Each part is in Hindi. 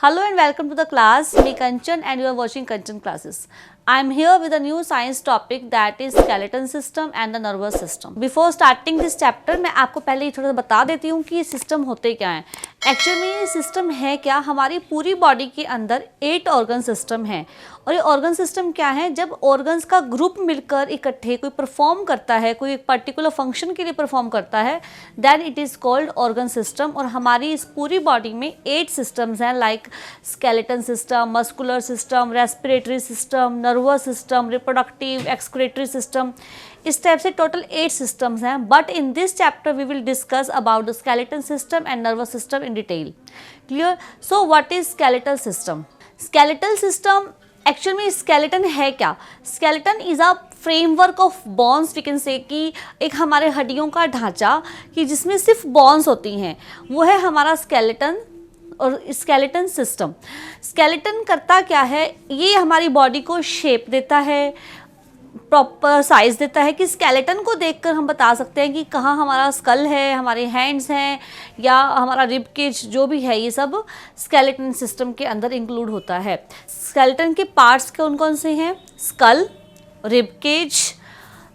Hello and welcome to the class. Me Kanchan and you are watching Kanchan classes. I am here with a new science topic that is skeleton system and the nervous system. Before starting this chapter मैं आपको पहले ही थोड़ा सा बता देती हूँ कि ये सिस्टम होते क्या हैं. एक्चुअली में ये सिस्टम है क्या, हमारी पूरी बॉडी के अंदर 8 ऑर्गन सिस्टम है. और ये ऑर्गन सिस्टम क्या है, जब ऑर्गन्स का ग्रुप मिलकर इकट्ठे कोई परफॉर्म करता है, कोई एक पर्टिकुलर फंक्शन के लिए परफॉर्म करता है, then it is called organ system. और हमारी इस पूरी बॉडी में 8 सिस्टम्स हैं, like skeleton system, muscular system, respiratory system, nervous system, reproductive, excretory system. इस टाइप से टोटल 8 सिस्टम्स हैं. But in this chapter we will discuss about the skeleton system and nervous system in detail. Clear? So what is skeletal system? Skeletal system actual में स्केलेटन है क्या? Skeleton is a framework of bones. We can say कि एक हमारे हड्डियों का ढांचा कि जिसमें सिर्फ बॉन्स होती हैं, वो है हमारा स्केलेटन. और स्केलेटन सिस्टम, स्केलेटन करता क्या है, ये हमारी बॉडी को शेप देता है, प्रॉपर साइज देता है. कि स्केलेटन को देखकर हम बता सकते हैं कि कहाँ हमारा स्कल है, हमारे हैंड्स हैं या हमारा रिब केज जो भी है, ये सब स्केलेटन सिस्टम के अंदर इंक्लूड होता है. स्केलेटन के पार्ट्स कौन कौन से हैं? स्कल, रिब केज,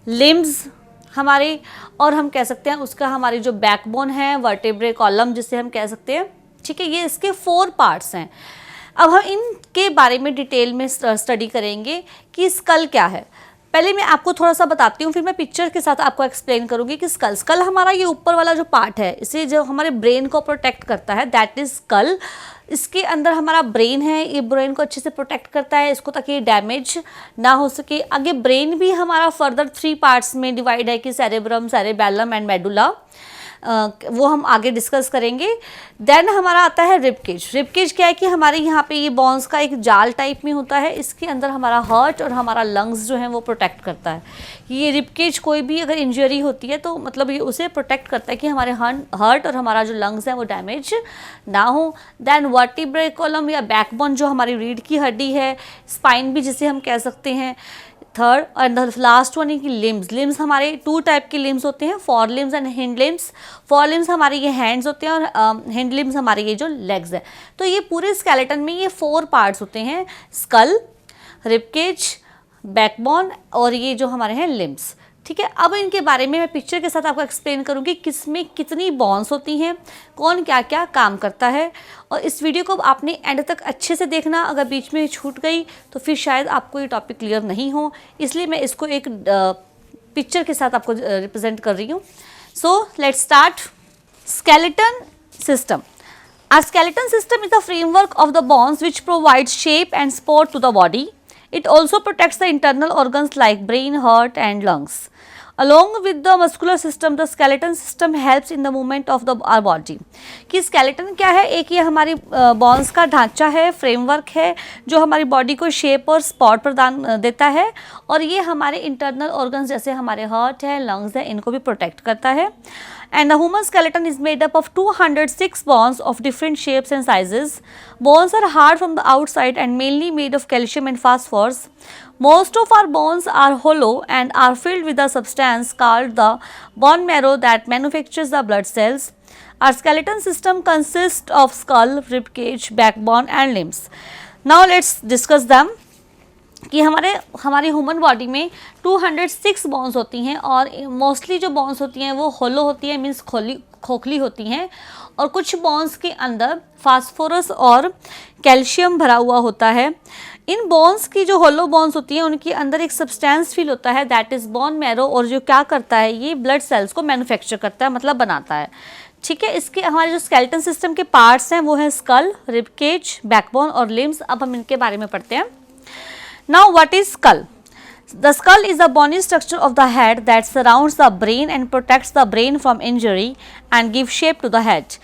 लिम्स हमारे, और हम कह सकते हैं उसका हमारी जो बैकबोन है, वर्टेब्रे कॉलम जिसे हम कह सकते हैं. ठीक है, ये इसके 4 पार्ट्स हैं. अब हम इनके बारे में डिटेल में स्टडी करेंगे कि स्कल क्या है. पहले मैं आपको थोड़ा सा बताती हूँ, फिर मैं पिक्चर के साथ आपको एक्सप्लेन करूँगी कि स्कल हमारा ये ऊपर वाला जो पार्ट है, इसे जो हमारे ब्रेन को प्रोटेक्ट करता है, दैट इज स्कल. इसके अंदर हमारा ब्रेन है, ये ब्रेन को अच्छे से प्रोटेक्ट करता है इसको, ताकि डैमेज ना हो सके. आगे ब्रेन भी हमारा फर्दर 3 पार्ट्स में डिवाइड है कि सेरेब्रम, सेरेबेलम एंड मेडुला. वो हम आगे डिस्कस करेंगे. देन हमारा आता है रिब केज. रिब केज क्या है कि हमारे यहाँ पे ये बॉन्स का एक जाल टाइप में होता है, इसके अंदर हमारा हार्ट और हमारा लंग्स जो है वो प्रोटेक्ट करता है. ये रिब केज कोई भी अगर इंजरी होती है तो मतलब ये उसे प्रोटेक्ट करता है कि हमारे हार्ट और हमारा जो लंग्स है वो डैमेज ना हो. देन वर्टिब्रे कॉलम या बैकबोन जो हमारी रीढ़ की हड्डी है, स्पाइन भी जिसे हम कह सकते हैं. Third and the last one है कि लिम्स. लिम्स हमारे 2 टाइप के लिम्स होते हैं, for limbs and hind limbs. Fore limbs हमारे ये हैंड्स होते हैं और हिंड लिम्स हमारे ये जो लेग्स है. तो ये पूरे स्केलेटन में ये 4 पार्ट्स होते हैं, स्कल, रिब केज, बैकबोन और ये जो हमारे हैं लिम्स. ठीक है, अब इनके बारे में मैं पिक्चर के साथ आपको एक्सप्लेन करूंगी किसमें कितनी बॉन्स होती हैं, कौन क्या क्या काम करता है. और इस वीडियो को आपने एंड तक अच्छे से देखना, अगर बीच में छूट गई तो फिर शायद आपको ये टॉपिक क्लियर नहीं हो, इसलिए मैं इसको एक पिक्चर के साथ आपको रिप्रेजेंट कर रही हूँ. So let's start. Skeleton system. Our skeleton system is the framework of the bones which provides shape and support to the body. It also protects the internal organs like brain, heart and lungs. Along with the muscular system, the skeleton system helps in the movement of our body. कि skeleton क्या है, एक ये हमारी bones का ढांचा है, framework है जो हमारी body को shape और support प्रदान देता है. और ये हमारे internal organs जैसे हमारे heart है, lungs है, इनको भी protect करता है. And the human skeleton is made up of 206 bones of different shapes and sizes. Bones are hard from the outside and mainly made of calcium and phosphorus. Most of our bones are hollow and are filled with a substance called the bone marrow that manufactures the blood cells. Our skeleton system consists of skull, rib cage, backbone and limbs. Now let's discuss them. कि हमारी ह्यूमन बॉडी में 206 बॉन्स होती हैं और मोस्टली जो बॉन्स होती हैं वो होलो होती हैं, मीन्स खोखली होती हैं. और कुछ बॉन्स के अंदर फास्फोरस और कैल्शियम भरा हुआ होता है. इन बॉन्स की जो होलो बॉन्स होती हैं उनके अंदर एक सब्सटेंस फील होता है, दैट इज़ बोन मैरो. और जो क्या करता है, ये ब्लड सेल्स को मैन्युफैक्चर करता है, मतलब बनाता है. ठीक है, इसके हमारे जो स्केलेटन सिस्टम के पार्ट्स हैं वो हैं स्कल, रिब केज, बैकबोन और लिम्स. अब हम इनके बारे में पढ़ते हैं. Now what is skull? The skull is the bony structure of the head that surrounds the brain and protects the brain from injury and gives shape to the head.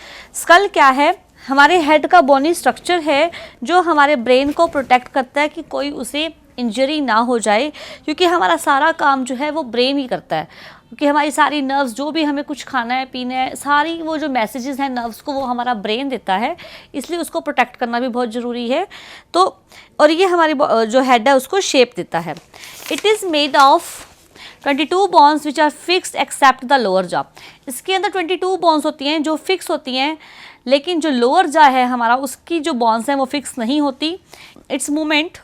Skull क्या है? हमारे हेड का बॉनी स्ट्रक्चर है जो हमारे ब्रेन को प्रोटेक्ट करता है कि कोई उसे इंजरी ना हो जाए, क्योंकि हमारा सारा काम जो है वो ब्रेन ही करता है. क्योंकि हमारी सारी नर्व्स, जो भी हमें कुछ खाना है, पीना है, सारी वो जो मैसेजेस हैं नर्व्स को, वो हमारा ब्रेन देता है, इसलिए उसको प्रोटेक्ट करना भी बहुत ज़रूरी है. तो और ये हमारी जो हेड है उसको शेप देता है. It is made of 22 bones which are fixed except the lower jaw. इसके अंदर 22 बॉन्स होती हैं जो फिक्स होती हैं, लेकिन जो लोअर जा है हमारा, उसकी जो बॉन्स हैं वो फिक्स नहीं होती। Its movement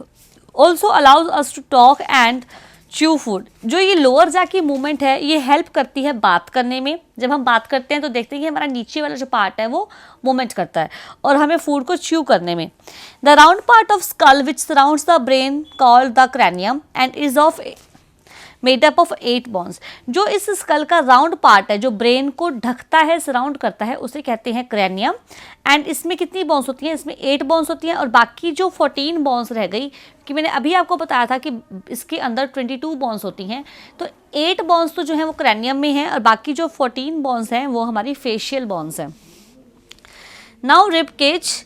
also allows us to talk and chew food. जो ये लोअर जा की मूवमेंट है ये हेल्प करती है बात करने में। जब हम बात करते हैं तो देखते हैं कि हमारा नीचे वाला जो पार्ट है वो मूवमेंट करता है, और हमें फूड को च्यू करने में। The round part of skull which surrounds the brain called the cranium and is of made up of 8 bones. जो इस स्कल का राउंड पार्ट है जो ब्रेन को ढकता है, सराउंड करता है, उसे कहते हैं क्रैनियम। एंड इसमें कितनी बोन्स होती हैं? इसमें 8 बोन्स होती हैं, और बाकी जो 14 बोन्स रह गई, कि मैंने अभी आपको बताया था कि इसके अंदर 22 बोन्स होती हैं, तो 8 बोन्स तो जो हैं वो क्रैनियम में हैं, और बाकी जो 14 बोन्स हैं वो हमारी फेशियल बोन्स हैं। Now rib cage.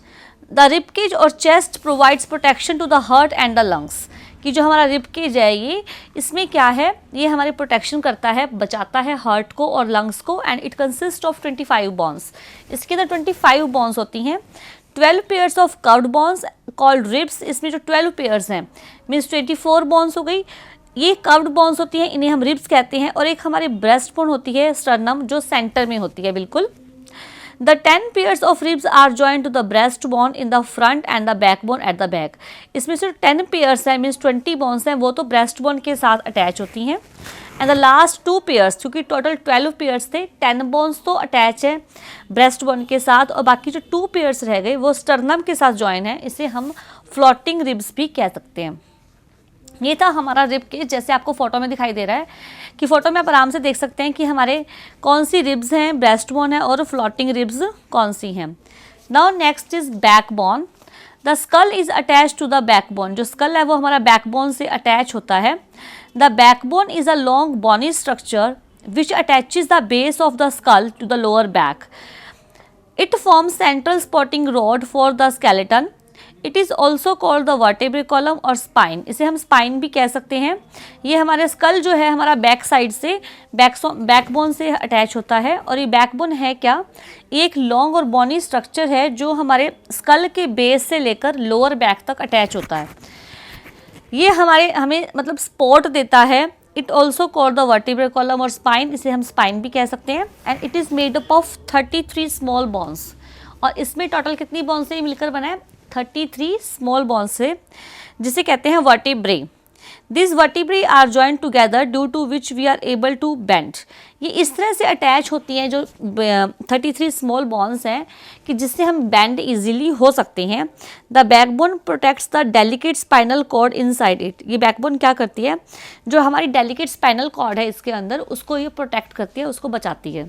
The rib cage और chest provides protection to the heart and the lungs. कि जो हमारा रिब केज है ये, इसमें क्या है, ये हमारी प्रोटेक्शन करता है, बचाता है हार्ट को और लंग्स को। And it consist of 25 bones. इसके अंदर 25 बोन्स होती हैं। 12 pairs of curved bones called ribs. इसमें जो 12 पेयर्स हैं मीन्स 24 बोन्स हो गई, ये कर्व्ड बोन्स होती हैं, इन्हें हम रिब्स कहते हैं। और एक हमारी ब्रेस्ट बोन होती है स्टर्नम, जो सेंटर में होती है बिल्कुल। The 10 pairs of ribs are joined to the breastbone in the front and the backbone at the back. इसमें से 10 pairs हैं मीन्स 20 bones हैं, वो तो breastbone के साथ अटैच होती हैं। एंड द लास्ट 2 पेयर्स, क्योंकि टोटल 12 पेयर्स थे, 10 बोन्स तो अटैच है ब्रेस्टबोन के साथ, और बाकी जो 2 पेयर्स रह गए वो स्टर्नम के साथ ज्वाइन है। इसे हम फ्लोटिंग रिब्स भी कह सकते हैं। ये था हमारा रिब केज, जैसे आपको फोटो में दिखाई दे रहा है कि फोटो में आप आराम से देख सकते हैं कि हमारे कौन सी रिब्स हैं, ब्रेस्ट बोन है और फ्लोटिंग रिब्स कौन सी हैं। Now next is back bone. The skull is attach to the backbone. जो स्कल है वो हमारा बैकबोन से अटैच होता है। The backbone is a long bony structure which attaches the base of the skull to the lower back. It forms central supporting rod for the skeleton. It is also called the vertebrae column और स्पाइन। इसे हम स्पाइन भी कह सकते हैं। ये हमारे स्कल जो है हमारा बैक साइड से बैकबोन से अटैच होता है। और ये बैकबोन है क्या? ये एक लॉन्ग और बोनी स्ट्रक्चर है जो हमारे स्कल के बेस से लेकर लोअर बैक तक अटैच होता है। ये हमें मतलब सपोर्ट देता है। It also called the vertebrae column और स्पाइन। इसे हम स्पाइन भी कह सकते हैं। And it is made up of 33 small bones. और इसमें टोटल कितनी बोन्स से मिलकर बना है? 33 स्मॉल बोन्स से, जिसे कहते हैं vertebrae. This vertebrae are joint together due to which we are able to bend. ये इस तरह से अटैच होती हैं जो 33 स्मॉल बोन्स हैं कि जिससे हम बेंड इजीली हो सकते हैं। The backbone protects the delicate spinal cord inside it. ये बैकबोन क्या करती है? जो हमारी डेलिकेट स्पाइनल कॉर्ड है इसके अंदर, उसको ये प्रोटेक्ट करती है, उसको बचाती है।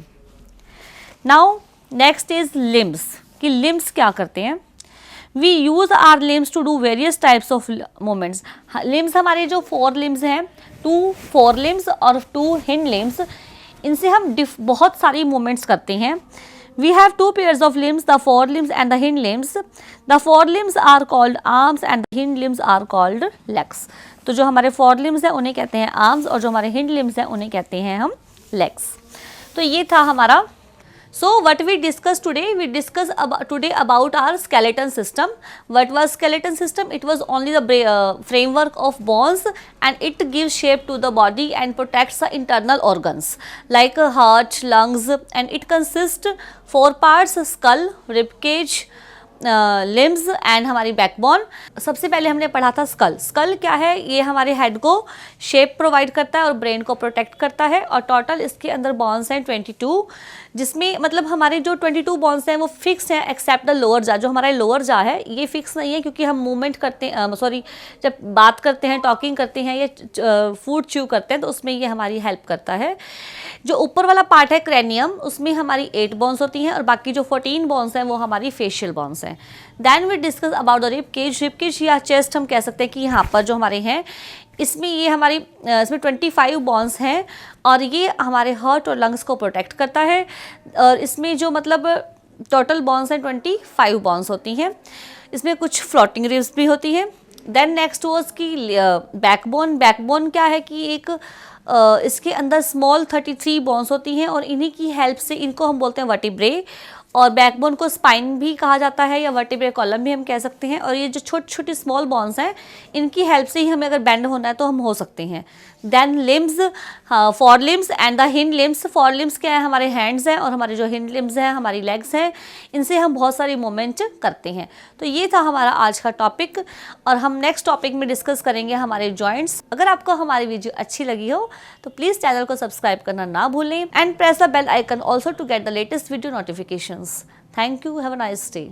Now next is limbs. कि लिम्स क्या करते हैं? We use our limbs to do various types of movements. Limbs हमारे जो 4 लिम्स हैं, 2 फोर लिम्स और 2 हिंड लिम्स, इनसे हम बहुत सारी मूवमेंट्स करते हैं। We have 2 pairs of limbs, the forelimbs and the hind limbs. The forelimbs are called arms and the hind limbs are called legs. तो जो हमारे forelimbs हैं उन्हें कहते हैं arms, और जो हमारे hind limbs हैं उन्हें कहते हैं हम legs. तो ये था हमारा। So what we discussed today? We discussed today about our skeleton system. What was skeleton system? It was only the framework of bones, and it gives shape to the body and protects the internal organs like heart, lungs, and it consists 4 parts: skull, rib cage, limbs and हमारी बैकबोन। सबसे पहले हमने पढ़ा था स्कल। स्कल क्या है? ये हमारे हेड को शेप प्रोवाइड करता है और ब्रेन को प्रोटेक्ट करता है। और टोटल इसके अंदर बोन्स हैं 22, जिसमें मतलब हमारे जो 22 बोन्स हैं वो फिक्स हैं एक्सेप्ट द लोअर जा। जो हमारा लोअर जा है ये फिक्स नहीं है, क्योंकि हम मूवमेंट करते हैं, जब बात करते हैं, टॉकिंग करते हैं या फूड च्यू करते हैं तो उसमें ये हमारी हेल्प करता है। जो ऊपर वाला पार्ट है क्रैनियम, उसमें हमारी 8 बोन्स होती हैं, और बाकी जो 14 बोन्स हैं वो हमारी फेशियल बोन्स हैं। Then we discuss about the rib cage. Rib cage या चेस्ट हम कह सकते हैं कि यहाँ पर जो हमारे हैं इसमें ये हमारी इसमें 25 बोन्स हैं, और ये हमारे हार्ट और लंग्स को प्रोटेक्ट करता है। और इसमें जो मतलब टोटल बोन्स हैं 25 बोन्स होती हैं। इसमें कुछ फ्लोटिंग रिब्स भी होती हैं। देन नेक्स्ट वॉज की बैकबोन। बैकबोन क्या है कि एक इसके अंदर स्मॉल 33 बोन्स होती हैं, और इन्हीं की हेल्प से, इनको हम बोलते हैं वर्टिब्रे, और बैकबोन को स्पाइन भी कहा जाता है या वर्टिब्रल कॉलम भी हम कह सकते हैं। और ये जो छोटी छोटी स्मॉल बोन्स हैं, इनकी हेल्प से ही हमें अगर बेंड होना है तो हम हो सकते हैं। Then limbs, fore limbs and the hind limbs. Fore limbs क्या है, हमारे हैंड्स हैं, और हमारे जो हिंड लिम्स हैं, हमारी लेग्स हैं, इनसे हम बहुत सारी मूवमेंट करते हैं। तो ये था हमारा आज का टॉपिक, और हम नेक्स्ट टॉपिक में डिस्कस करेंगे हमारे जॉइंट्स। अगर आपको हमारी वीडियो अच्छी लगी हो तो प्लीज़ चैनल को सब्सक्राइब करना ना भूलें and press the bell icon also to get the latest video notifications. Thank you, have a nice day.